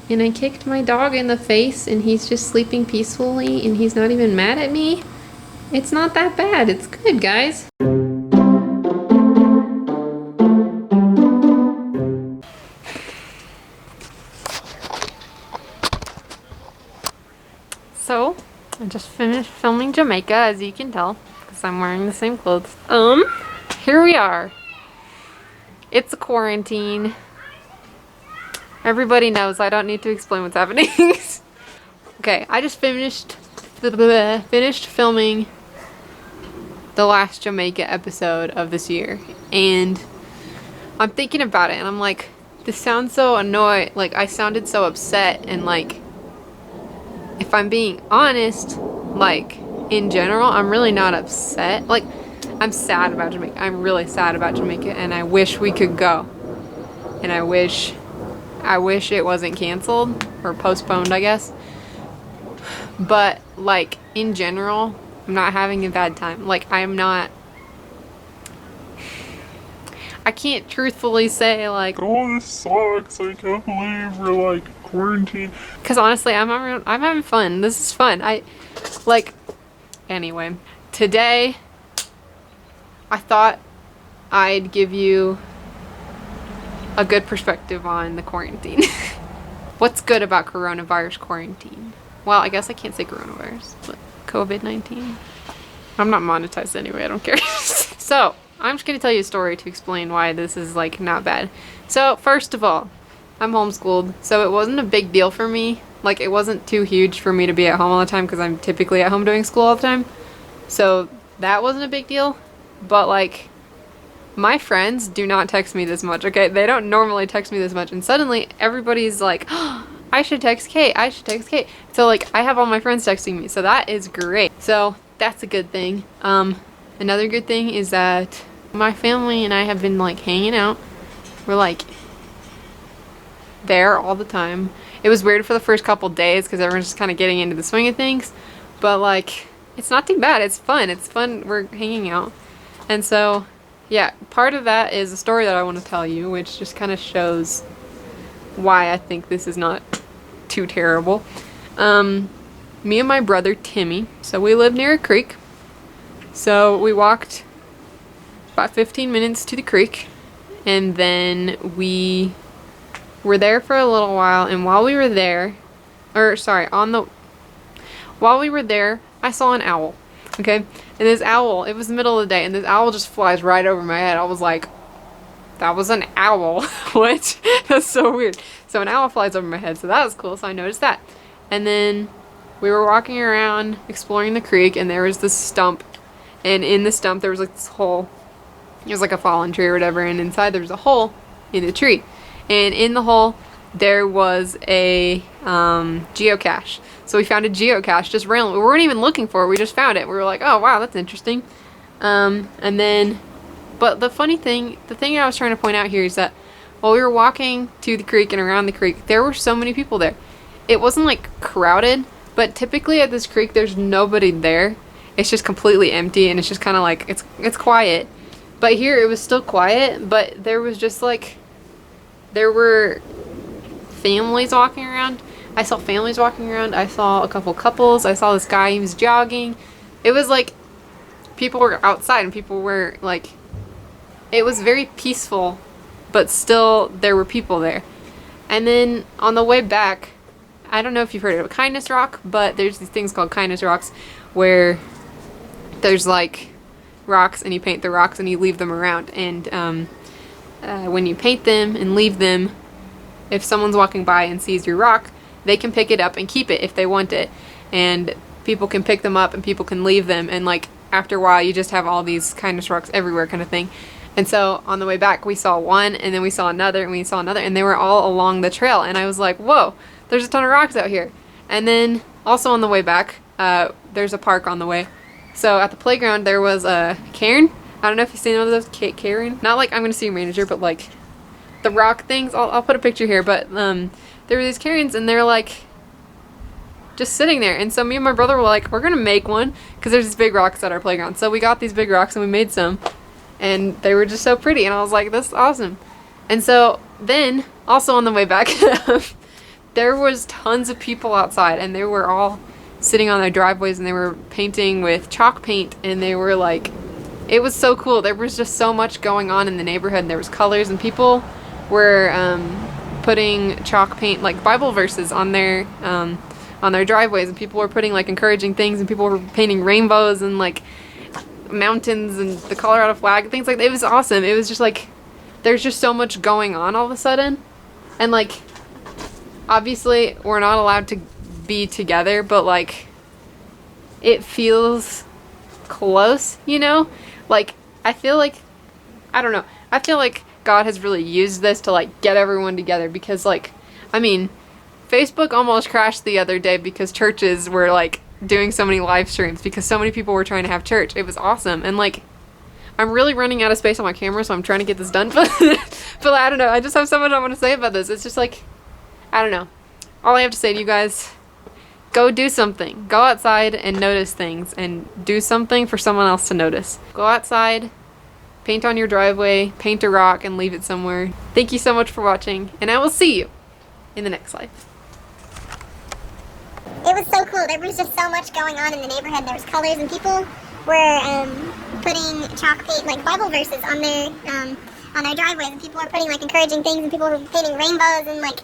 and I kicked my dog in the face and he's just sleeping peacefully and he's not even mad at me. It's not that bad. It's good, guys. So, I just finished filming Jamaica, as you can tell, because I'm wearing the same clothes. Here we are. It's a quarantine. Everybody knows, I don't need to explain what's happening. Okay, I just finished filming the last Jamaica episode of this year, and I'm thinking about it, and I'm like, this sounds so annoying. Like, I sounded so upset, and like, if I'm being honest, like, in general, I'm really not upset. Like, I'm sad about Jamaica. I'm really sad about Jamaica, and I wish we could go. And I wish it wasn't canceled or postponed, I guess. But like, in general, I'm not having a bad time. Like, I can't truthfully say like, oh, this sucks, I can't believe we're like quarantined. because honestly, I'm having fun. This is fun. Anyway, today I thought I'd give you a good perspective on the quarantine. What's good about coronavirus quarantine? Well, I guess I can't say coronavirus, but COVID-19. I'm not monetized anyway, I don't care. So, I'm just gonna tell you a story to explain why this is like not bad. So, first of all, I'm homeschooled, so it wasn't a big deal for me. Like, it wasn't too huge for me to be at home all the time because I'm typically at home doing school all the time. So, that wasn't a big deal. But like, my friends do not text me this much, okay? They don't normally text me this much, and suddenly everybody's like, oh, I should text Kate, I should text Kate. So like, I have all my friends texting me, so that is great. So that's a good thing. Another good thing is that my family and I have been like hanging out. We're like there all the time. It was weird for the first couple days because everyone's just kind of getting into the swing of things, but like, it's not too bad. It's fun. It's fun. We're hanging out. And so, yeah, part of that is a story that I want to tell you, which just kind of shows why I think this is not too terrible. Me and my brother Timmy, so we live near a creek. So we walked about 15 minutes to the creek, and then we were there for a little while, and while we were there, while we were there, I saw an owl, okay? And this owl, it was the middle of the day, and this owl just flies right over my head. I was like, that was an owl. What? That's so weird. So an owl flies over my head, so that was cool, so I noticed that. And then we were walking around exploring the creek, and there was this stump, and in the stump there was like this hole. It was like a fallen tree or whatever, and inside there was a hole in the tree. And in the hole there was a geocache. So we found a geocache just randomly. We weren't even looking for it, we just found it. We were like, oh wow, that's interesting. And then, but the funny thing, the thing I was trying to point out here is that while we were walking to the creek and around the creek, there were so many people there. It wasn't like crowded, but typically at this creek there's nobody there. It's just completely empty, and it's just kind of like, it's quiet. But here it was still quiet, but there was just like, there were families walking around. I saw families walking around. I saw a couple couples. I saw this guy, he was jogging. It was like, people were outside and people were like, it was very peaceful, but still there were people there. And then on the way back, I don't know if you've heard of a Kindness Rock, but there's these things called Kindness Rocks where there's like rocks, and you paint the rocks and you leave them around. And when you paint them and leave them, if someone's walking by and sees your rock, they can pick it up and keep it if they want it. And people can pick them up and people can leave them, and like after a while you just have all these Kindness Rocks everywhere kind of thing. And so on the way back we saw one, and then we saw another, and we saw another, and they were all along the trail. And I was like, whoa, there's a ton of rocks out here. And then also on the way back, there's a park on the way. So at the playground there was a cairn. I don't know if you've seen one of those cairn. Not like I'm gonna see a manager, but like the rock things. I'll put a picture here, but there were these cairns, and they're like just sitting there. And so me and my brother were like, we're gonna make one, because there's these big rocks at our playground. So we got these big rocks and we made some, and they were just so pretty, and I was like, this is awesome. And so then also on the way back there was tons of people outside, and they were all sitting on their driveways, and they were painting with chalk paint, and they were like, it was so cool. There was just so much going on in the neighborhood, and there was colors, and people were putting chalk paint, like Bible verses, on their driveways, and people were putting like encouraging things, and people were painting rainbows and like mountains and the Colorado flag, things like that. It was awesome. It was just like, there's just so much going on all of a sudden, and like, obviously we're not allowed to be together, but like, it feels close, you know? Like, I feel like, I don't know, I feel like God has really used this to like get everyone together, because like, I mean, Facebook almost crashed the other day because churches were like doing so many live streams because so many people were trying to have church. It was awesome. And like, I'm really running out of space on my camera, so I'm trying to get this done. But I don't know, I just have so much I want to say about this. It's just like, I don't know. All I have to say to you guys, go do something. Go outside and notice things, and do something for someone else to notice. Go outside, paint on your driveway, paint a rock, and leave it somewhere. Thank you so much for watching, and I will see you in the next slide. It was so cool. There was just so much going on in the neighborhood. There was colors, and people were putting chalk paint, like Bible verses, on their driveways, and people were putting like encouraging things, and people were painting rainbows and like